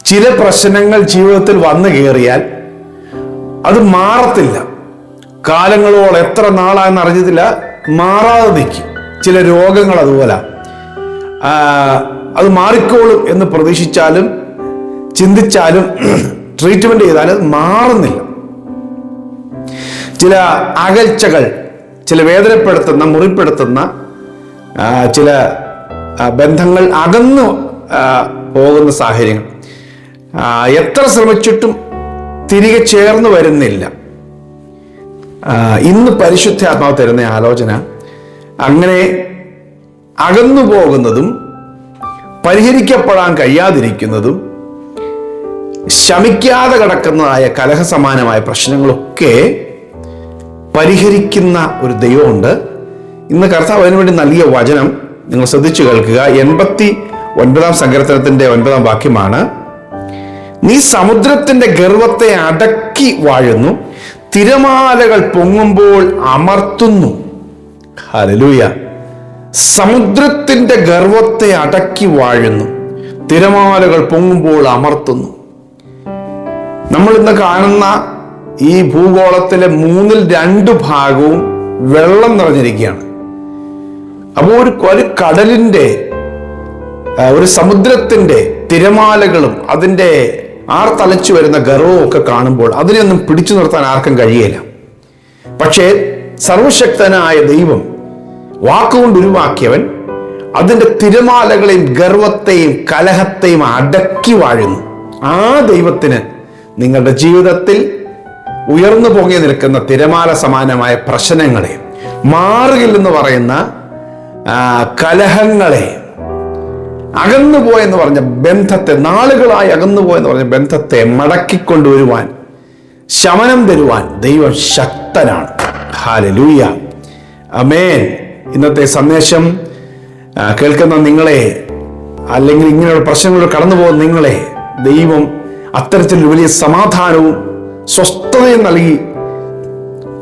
ചില പ്രശ്നങ്ങൾ ജീവിതത്തിൽ വന്നു കയറിയാൽ അത് മാറത്തില്ല. കാലങ്ങളോളം എത്ര നാളായെന്ന് അറിഞ്ഞതില്ല, മാറാതെ നിൽക്കും. ചില രോഗങ്ങൾ അതുപോലെ അത് മാറിക്കോളും എന്ന് പ്രതീക്ഷിച്ചാലും ചിന്തിച്ചാലും ട്രീറ്റ്മെന്റ് ചെയ്താലും അത് മാറുന്നില്ല. ചില അകൽച്ചകൾ, ചില വേദനപ്പെടുത്തുന്ന, മുറിപ്പെടുത്തുന്ന ചില ബന്ധങ്ങൾ അകന്നു പോകുന്ന സാഹചര്യങ്ങൾ എത്ര ശ്രമിച്ചിട്ടും തിരികെ ചേർന്ന് വരുന്നില്ല. ഇന്ന് പരിശുദ്ധാത്മാവ് തരുന്ന ആലോചന, അങ്ങനെ അകന്നു പോകുന്നതും പരിഹരിക്കപ്പെടാൻ കഴിയാതിരിക്കുന്നതും ശമിക്കാതെ കിടക്കുന്നതായ കലഹസമാനമായ പ്രശ്നങ്ങളൊക്കെ പരിഹരിക്കുന്ന ഒരു ദൈവമുണ്ട്. ഇന്ന് കർത്താവ് അതിനു വേണ്ടി നൽകിയ വചനം നിങ്ങൾ ശ്രദ്ധിച്ചു കേൾക്കുക. 89 സങ്കീർത്തനത്തിന്റെ 9 വാക്യമാണ്: നീ സമുദ്രത്തിന്റെ ഗർവത്തെ അടക്കി വാഴുന്നു, തിരമാലകൾ പൊങ്ങുമ്പോൾ അമർത്തുന്നു. ഹല്ലേലൂയ. സമുദ്രത്തിന്റെ ഗർവത്തെ അടക്കി വാഴുന്നു, തിരമാലകൾ പൊങ്ങുമ്പോൾ അമർത്തുന്നു. നമ്മൾ ഇന്ന് കാണുന്ന ഈ ഭൂഗോളത്തിലെ 2/3 ഭാഗവും വെള്ളം നിറഞ്ഞിരിക്കുകയാണ്. അപ്പോൾ ഒരു കടലിന്റെ, ഒരു സമുദ്രത്തിന്റെ തിരമാലകളും അതിൻ്റെ ആർത്തലച്ചു വരുന്ന ഗർവവും ഒക്കെ കാണുമ്പോൾ അതിനെയൊന്നും പിടിച്ചു നിർത്താൻ ആർക്കും കഴിയില്ല. പക്ഷേ സർവശക്തനായ ദൈവം, വാക്കുകൊണ്ട് ഉരുവാക്കിയവൻ, അതിൻ്റെ തിരമാലകളെയും ഗർവത്തെയും കലഹത്തെയും അടക്കി വാഴുന്നു. ആ ദൈവത്തിന് നിങ്ങളുടെ ജീവിതത്തിൽ ഉയർന്നു പൊങ്ങി നിൽക്കുന്ന തിരമാല സമാനമായ പ്രശ്നങ്ങളെ, മാറുകില്ലെന്ന് പറയുന്ന കലഹങ്ങളെ, അകന്നുപോയെന്ന് പറഞ്ഞ ബന്ധത്തെ, നാളുകളായി അകന്നുപോയെന്ന് പറഞ്ഞ ബന്ധത്തെ മടക്കിക്കൊണ്ടുവരുവാൻ, ശമനം തരുവാൻ ദൈവം ശക്തനാണ്. ഹല്ലേലൂയ, ആമേൻ. ഇന്നത്തെ സന്ദേശം കേൾക്കുന്ന നിങ്ങളെ, അല്ലെങ്കിൽ ഇങ്ങനെയുള്ള പ്രശ്നങ്ങൾ കടന്നു പോകുന്ന നിങ്ങളെ ദൈവം അത്തരത്തിലൊരു വലിയ സമാധാനവും സ്വസ്ഥതയും നൽകി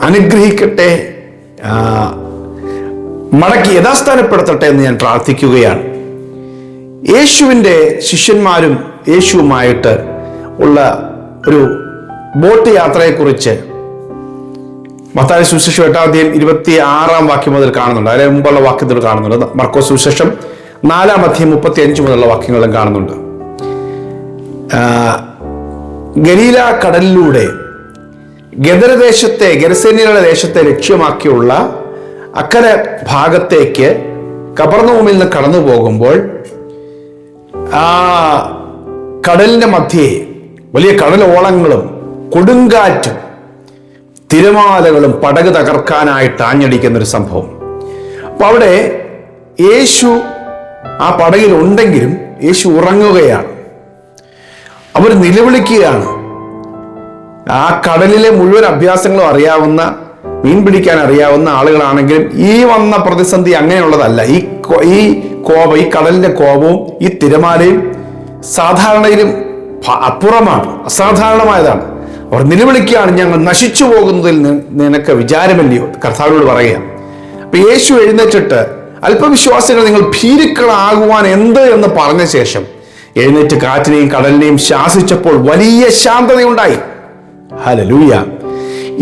അനുഗ്രഹിക്കട്ടെ, മടക്കി യഥാസ്ഥാനപ്പെടുത്തട്ടെ എന്ന് ഞാൻ പ്രാർത്ഥിക്കുകയാണ്. യേശുവിൻ്റെ ശിഷ്യന്മാരും യേശുവുമായിട്ട് ഉള്ള ഒരു ബോട്ട് യാത്രയെക്കുറിച്ച് മത്തായി സുവിശേഷം 8-26 വാക്യം മുതൽ കാണുന്നുണ്ട്. അതിന് മുമ്പുള്ള വാക്യത്തിൽ കാണുന്നുണ്ട്. മർക്കോസ് സുവിശേഷം 4-35 മുതലുള്ള വാക്യങ്ങളും കാണുന്നുണ്ട്. ഗലീല കടലിലൂടെ ഗെരസേന്യരുടെ ദേശത്തെ ലക്ഷ്യമാക്കിയുള്ള അക്കരെ ഭാഗത്തേക്ക് കപർന്നൗമിൽ നിന്ന് കടന്നു പോകുമ്പോൾ ആ കടലിന്റെ മധ്യേ വലിയ കടലോളങ്ങളും കൊടുങ്കാറ്റും തിരമാലകളും പടക് തകർക്കാനായിട്ട് ആഞ്ഞടിക്കുന്ന ഒരു സംഭവം. അപ്പൊ അവിടെ യേശു ആ പടകിൽ ഉണ്ടെങ്കിലും യേശു ഉറങ്ങുകയാണ്. അവർ നിലവിളിക്കുകയാണ്. ആ കടലിലെ മുഴുവൻ അഭ്യാസങ്ങളും അറിയാവുന്ന, മീൻ പിടിക്കാൻ അറിയാവുന്ന ആളുകളാണെങ്കിലും ഈ വന്ന പ്രതിസന്ധി അങ്ങനെയുള്ളതല്ല. ഈ കടലിന്റെ കോപവും ഈ തിരമാലയും സാധാരണയിലും അപ്പുറമാണ്, അസാധാരണമായതാണ്. അവർ നിലവിളിക്കുകയാണ്, ഞങ്ങൾ നശിച്ചു പോകുന്നതിൽ നിനക്ക് വിചാരമില്ലയോ? കർത്താവിനോട് പറയുക. അപ്പൊ യേശു എഴുന്നേറ്റിട്ട്, അല്പവിശ്വാസികൾ, നിങ്ങൾ ഭീരുക്കളാകുവാൻ എന്ത് എന്ന് പറഞ്ഞ ശേഷം എഴുന്നേറ്റ് കാറ്റിനെയും കടലിനെയും ശാസിച്ചപ്പോൾ വലിയ ശാന്തതയുണ്ടായി. ഹല്ലേലൂയ.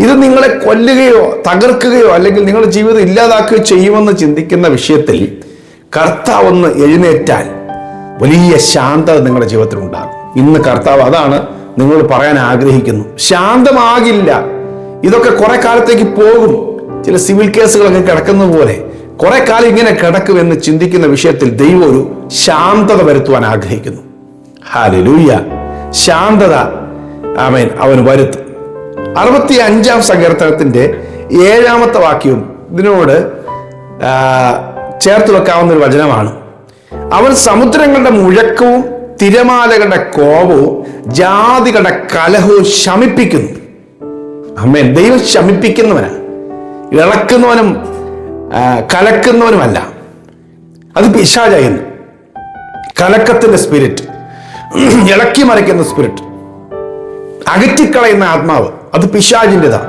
ഇത് നിങ്ങളെ കൊല്ലുകയോ തകർക്കുകയോ അല്ലെങ്കിൽ നിങ്ങളുടെ ജീവിതം ഇല്ലാതാക്കുകയോ ചെയ്യുമെന്ന് ചിന്തിക്കുന്ന വിഷയത്തിൽ കർത്താവ് ഒന്ന് എഴുന്നേറ്റാൽ വലിയ ശാന്തത നിങ്ങളുടെ ജീവിതത്തിൽ ഉണ്ടാകും. ഇന്ന് കർത്താവ് അതാണ് നിങ്ങളോട് പറയാൻ ആഗ്രഹിക്കുന്നു. ശാന്തമാകില്ല, ഇതൊക്കെ കുറെ കാലത്തേക്ക് പോകും. ചില സിവിൽ കേസുകളൊക്കെ കിടക്കുന്ന പോലെ കുറെ കാലം ഇങ്ങനെ കിടക്കുമെന്ന് ചിന്തിക്കുന്ന വിഷയത്തിൽ ദൈവം ഒരു ശാന്തത വരുത്തുവാൻ ആഗ്രഹിക്കുന്നു. ഹല്ലേലൂയ. ശാന്തത ആമേൻ അവന് വരുത്തും. 65 സങ്കീർത്തനത്തിന്റെ 7 വാക്യവും ഇതിനോട് ചേർത്ത് വെക്കാവുന്ന ഒരു വചനമാണ്. അവൻ സമുദ്രങ്ങളുടെ മുഴക്കവും തിരമാലകളുടെ കോപവും ജാതികളുടെ കലഹവും ശമിപ്പിക്കുന്നു. ആമേൻ. ദൈവം ശമിപ്പിക്കുന്നവനാണ്, ഇളക്കുന്നവനും കലക്കുന്നവനുമല്ല. അത് പിശാചായിരുന്നു. കലക്കത്തിന്റെ സ്പിരിറ്റ്, ഇളക്കി മറിക്കുന്ന സ്പിരിറ്റ്, അകറ്റിക്കളയുന്ന ആത്മാവ്, അത് പിശാചിൻ്റെതാണ്.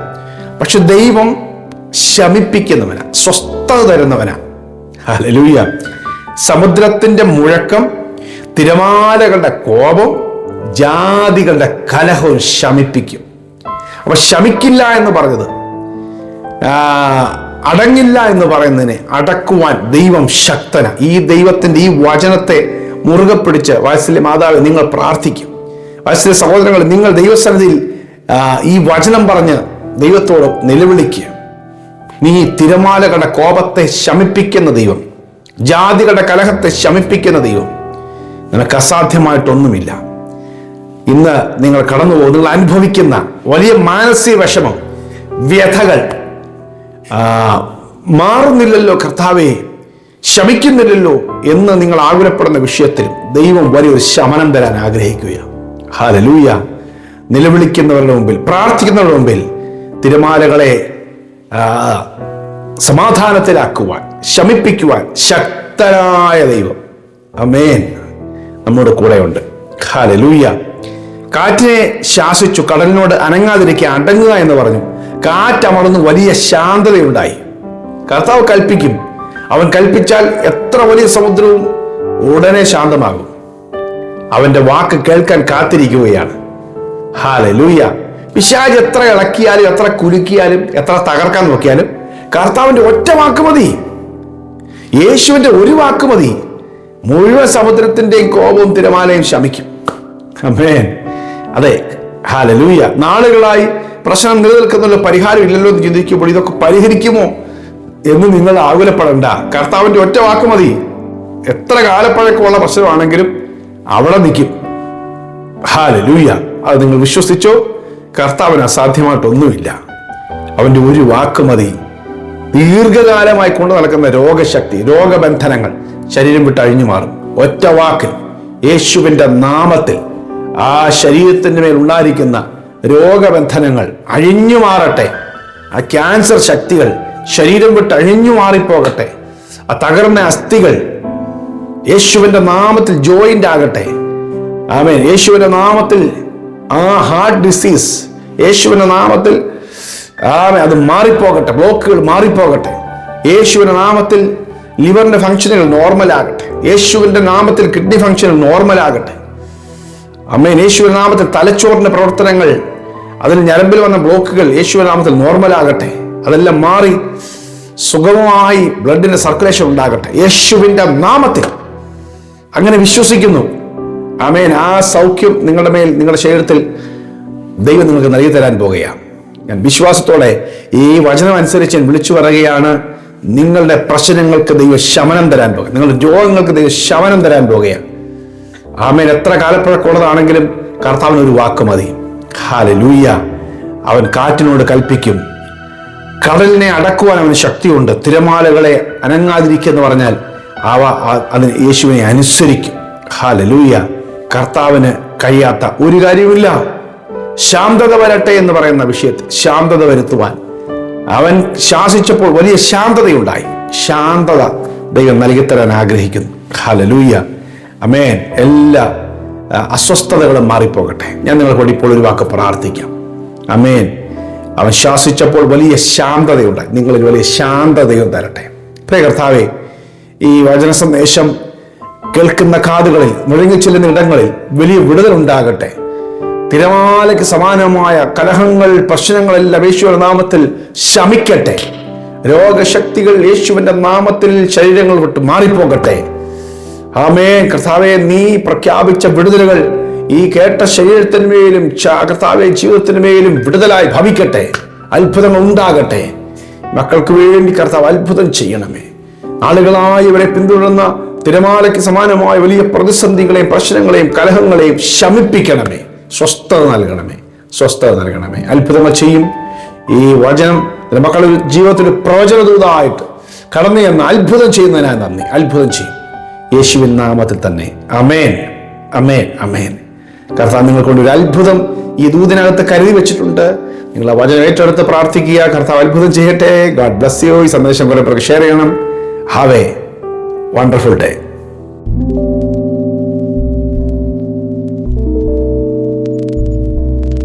പക്ഷെ ദൈവം ശമിപ്പിക്കുന്നവനാ, സ്വസ്ഥത തരുന്നവനാ. ഹല്ലേലൂയ. സമുദ്രത്തിന്റെ മുഴക്കം, തിരമാലകളുടെ കോപം, ജാതികളുടെ കലഹവും ശമിപ്പിക്കും. അപ്പൊ ശമിക്കില്ല എന്ന് പറഞ്ഞത്, അടങ്ങില്ല എന്ന് പറയുന്നതിനെ അടക്കുവാൻ ദൈവം ശക്തന. ഈ ദൈവത്തിന്റെ ഈ വചനത്തെ മുറുകെ പിടിച്ച് വാത്സല്യ മാതാവ് നിങ്ങൾ പ്രാർത്ഥിക്കും. വാത്സല്യ സഹോദരങ്ങൾ, നിങ്ങൾ ദൈവസന്നിധിയിൽ ഈ വചനം പറഞ്ഞ് ദൈവത്തോട് നിലവിളിക്കുക. നീ തിരമാലകളുടെ കോപത്തെ ശമിപ്പിക്കുന്ന ദൈവം, ജാതികളുടെ കലഹത്തെ ശമിപ്പിക്കുന്ന ദൈവം. നിനക്ക് അസാധ്യമായിട്ടൊന്നുമില്ല. ഇന്ന് നിങ്ങൾ കടന്നു പോകും, നിങ്ങൾ അനുഭവിക്കുന്ന വലിയ മാനസിക വിഷമം, വ്യഥകൾ മാറുന്നില്ലല്ലോ കർത്താവേ, ശമിക്കുന്നില്ലല്ലോ എന്ന് നിങ്ങൾ ആകുലപ്പെടുന്ന വിഷയത്തിലും ദൈവം വലിയൊരു ശമനം തരാൻ ആഗ്രഹിക്കുകയാണ്. ഹല്ലേലൂയ. നിലവിളിക്കുന്നവരുടെ മുമ്പിൽ, പ്രാർത്ഥിക്കുന്നവരുടെ മുമ്പിൽ തിരമാലകളെ സമാധാനത്തിലാക്കുവാൻ, ശമിപ്പിക്കുവാൻ ശക്തനായ ദൈവം ആമേൻ നമ്മുടെ കൂടെയുണ്ട്. ഹല്ലേലൂയ. കാറ്റിനെ ശാസിച്ചു, കടലിനോട് അനങ്ങാതിരിക്കുക, അടങ്ങുക എന്ന് പറഞ്ഞു. കാറ്റമർന്ന് വലിയ ശാന്തതയുണ്ടായി. കർത്താവ് കൽപ്പിക്കും. അവൻ കൽപ്പിച്ചാൽ എത്ര വലിയ സമുദ്രവും ഉടനെ ശാന്തമാകും. അവന്റെ വാക്ക് കേൾക്കാൻ കാത്തിരിക്കുകയാണ്. ഹല്ലേലൂയ. പിശാച് എത്ര ഇളക്കിയാലും, എത്ര കുലുക്കിയാലും, എത്ര തകർക്കാൻ നോക്കിയാലും കർത്താവിന്റെ ഒറ്റ വാക്ക് മതി. യേശുവിന്റെ ഒരു വാക്ക് മതി. മുഴുവൻ സമുദ്രത്തിന്റെയും കോപവും തിരമാലയും ശമിക്കും. ആമേൻ. അതെ, ഹല്ലേലൂയ. നാളുകളായി പ്രശ്നം നിലനിൽക്കുന്നല്ലോ, പരിഹാരം ഇല്ലല്ലോ എന്ന് ചിന്തിക്കുമ്പോൾ ഇതൊക്കെ പരിഹരിക്കുമോ എന്ന് നിങ്ങൾ ആകുലപ്പെടണ്ട. കർത്താവിന്റെ ഒറ്റ വാക്ക് മതി. എത്ര കാലപ്പഴക്കമുള്ള പ്രശ്നമാണെങ്കിലും അവിടെ നിൽക്കും. ഹല്ലേലൂയ. അത് നിങ്ങൾ വിശ്വസിച്ചോ? കർത്താവിന് അസാധ്യമായിട്ടൊന്നുമില്ല. അവന്റെ ഒരു വാക്ക് മതി. ദീർഘകാലമായി കൊണ്ടു നടക്കുന്ന രോഗശക്തി, രോഗബന്ധനങ്ങൾ ശരീരം വിട്ട് അഴിഞ്ഞു മാറും. ഒറ്റ വാക്കിൽ, യേശുവിന്റെ നാമത്തിൽ ആ ശരീരത്തിന്റെ മേൽ ഉണ്ടായിരിക്കുന്ന രോഗബന്ധനങ്ങൾ അഴിഞ്ഞു മാറട്ടെ. ആ ക്യാൻസർ ശക്തികൾ ശരീരം വിട്ട് അഴിഞ്ഞു മാറിപ്പോകട്ടെ. ആ തകർന്ന അസ്ഥികൾ യേശുവിന്റെ നാമത്തിൽ ജോയിന്റ് ആകട്ടെ. ആമേൻ. യേശുവിന്റെ നാമത്തിൽ ആ ഹാർട്ട് ഡിസീസ് യേശുവിന്റെ നാമത്തിൽ അത് മാറിപ്പോകട്ടെ. ബ്ലോക്കുകൾ മാറിപ്പോകട്ടെ. യേശുവിന്റെ നാമത്തിൽ ലിവറിന്റെ ഫംഗ്ഷനുകൾ നോർമൽ ആകട്ടെ. യേശുവിന്റെ നാമത്തിൽ കിഡ്നി ഫംഗ്ഷനുകൾ നോർമൽ ആകട്ടെ. ആമേൻ. യേശുവിന്റെ നാമത്തിൽ തലച്ചോറിന്റെ പ്രവർത്തനങ്ങൾ, അതിൽ ഞരമ്പിൽ വന്ന ബ്ലോക്കുകൾ യേശുവിന്റെ നാമത്തിൽ നോർമൽ ആകട്ടെ. അതെല്ലാം മാറി സുഗമമായി ബ്ലഡിന്റെ സർക്കുലേഷൻ ഉണ്ടാകട്ടെ യേശുവിന്റെ നാമത്തിൽ. അങ്ങനെ വിശ്വസിക്കുന്നു. ആമേൻ. ആ സൗഖ്യം നിങ്ങളുടെ മേൽ, നിങ്ങളുടെ ശരീരത്തിൽ ദൈവം നിങ്ങൾക്ക് നൽകി തരാൻ പോകുകയാണ്. ഞാൻ വിശ്വാസത്തോടെ ഈ വചനം അനുസരിച്ച് ഞാൻ വിളിച്ചു പറയുകയാണ്. നിങ്ങളുടെ പ്രശ്നങ്ങൾക്ക് ദൈവം ശമനം തരാൻ പോകുക, നിങ്ങളുടെ രോഗങ്ങൾക്ക് ദൈവം ശമനം തരാൻ പോകുകയാണ്. ആമേൻ. എത്ര കാലപ്പഴക്കമുള്ളതാണെങ്കിലും കർത്താവിന് ഒരു വാക്ക് മതി. ഹല്ലേലൂയ. അവൻ കാറ്റിനോട് കൽപ്പിക്കും, കടലിനെ അടക്കുവാൻ അവന് ശക്തിയുണ്ട്. തിരമാലകളെ അനങ്ങാതിരിക്കുക പറഞ്ഞാൽ അതിന് യേശുവിനെ അനുസരിക്കും. ഹല്ലേലൂയ. കർത്താവിന് കഴിയാത്ത ഒരു കാര്യവുമില്ല. ശാന്തത വരട്ടെ എന്ന് പറയുന്ന വിഷയത്തിൽ ശാന്തത വരുത്തുവാൻ അവൻ ശാസിച്ചപ്പോൾ വലിയ ശാന്തതയുണ്ടായി. ശാന്തത ദൈവം നൽകിത്തരാൻ ആഗ്രഹിക്കുന്നു. ഹല്ലേലൂയ. ആമേൻ. എല്ലാ അസ്വസ്ഥതകളും മാറിപ്പോകട്ടെ. ഞാൻ നിങ്ങൾക്ക് വേണ്ടി ഇപ്പോൾ ഒരു വാക്ക് പ്രാർത്ഥിക്കാം. ആമേൻ. അവൻ ശാസിച്ചപ്പോൾ വലിയ ശാന്തതയുണ്ടായി. നിങ്ങളിൽ വലിയ ശാന്തതയും തരട്ടെ. പ്രിയ കർത്താവേ, ഈ വചന സന്ദേശം കേൾക്കുന്ന കാതുകളിൽ, മുഴങ്ങി ചെല്ലുന്ന ഇടങ്ങളിൽ വലിയ വിടുതലുണ്ടാകട്ടെ. തിരമാലയ്ക്ക് സമാനമായ കലഹങ്ങൾ, പ്രശ്നങ്ങളെല്ലാം യേശുവിന്റെ നാമത്തിൽ ശമിക്കട്ടെ. രോഗശക്തികൾ യേശുവിന്റെ നാമത്തിൽ ശരീരങ്ങൾ വിട്ട് മാറിപ്പോകട്ടെ. ആമേൻ. കർത്താവെ, നീ പ്രഖ്യാപിച്ച വിടുതലുകൾ ഈ കേട്ട ശരീരത്തിന്മേലും കർത്താവെ ജീവിതത്തിന്മേലും വിടുതലായി ഭവിക്കട്ടെ. അത്ഭുതങ്ങൾ ഉണ്ടാകട്ടെ. മക്കൾക്ക് വേണ്ടി കർത്താവ് അത്ഭുതം ചെയ്യണമേ. ആളുകളായി ഇവരെ പിന്തുടരുന്ന തിരമാലയ്ക്ക് സമാനമായ വലിയ പ്രതിസന്ധികളെയും പ്രശ്നങ്ങളെയും കലഹങ്ങളെയും ശമിപ്പിക്കണമേ. സ്വസ്ഥത നൽകണമേ. സ്വസ്ഥത നൽകണമേ. അത്ഭുതങ്ങൾ ചെയ്യും. ഈ വചനം മക്കളുടെ ജീവിതത്തിൽ പ്രവചനദൂതമായിട്ട് കടന്നു ചെന്ന് അത്ഭുതം ചെയ്യുന്നതിനായി നന്ദി. അത്ഭുതം ചെയ്യും യേശുവിൻ നാമത്തിൽ തന്നെ. അമേൻ, അമേൻ, അമേൻ. കർത്താവ് നിങ്ങൾക്കൊണ്ട് ഒരു അത്ഭുതം ഈ ദൂതിനകത്ത് കരുതി വെച്ചിട്ടുണ്ട്. നിങ്ങൾ ആ വചനം ഏറ്റെടുത്ത് പ്രാർത്ഥിക്കുക. കർത്താവ് അത്ഭുതം ചെയ്യട്ടെ. God bless you. ഈ സന്ദേശം കുറെ പേർക്ക് ഷെയർ ചെയ്യണം. Have A wonderful day.